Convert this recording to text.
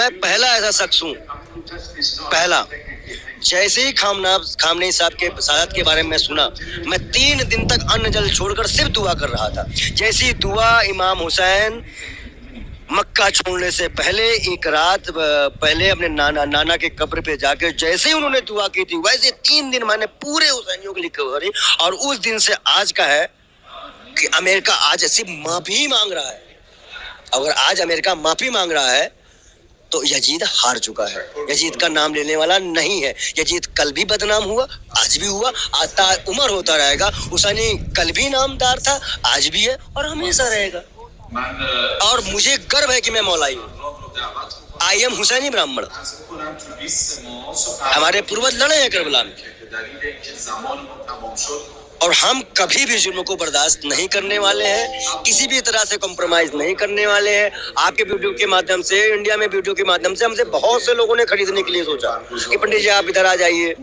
मैं पहला ऐसा शख्स हूँ, पहला। जैसे ही खामनेई साहब के शहादत के बारे में सुना, मैं 3 दिन तक अन्न जल छोड़कर सिर्फ दुआ कर रहा था। जैसी दुआ इमाम हुसैन मक्का छोड़ने से पहले एक रात पहले अपने नाना के कब्र पे जाकर जैसे ही उन्होंने दुआ की थी, वैसे 3 दिन मैंने पूरे हुसैनियों के लिए करी। और उस दिन से आज का है कि अमेरिका आज ऐसी माफी मांग रहा है। अगर आज अमेरिका माफी मांग रहा है तो यजीद हार चुका है। यजीद का नाम लेने वाला नहीं है। यजीद कल भी बदनाम हुआ, आज भी हुआ, आता उमर होता रहेगा। हुसैनी कल भी नामदार था, आज भी है और हमेशा रहेगा। और मुझे गर्व है कि मैं मौलाई हूँ। आई एम हुसैनी ब्राह्मण। हमारे पूर्वज लड़े हैं करबला में और हम कभी भी जुल्म को बर्दाश्त नहीं करने वाले हैं, किसी भी तरह से कॉम्प्रोमाइज नहीं करने वाले हैं। आपके वीडियो के माध्यम से, इंडिया में वीडियो के माध्यम से हमसे बहुत से लोगों ने खरीदने के लिए सोचा कि पंडित जी आप इधर आ जाइए।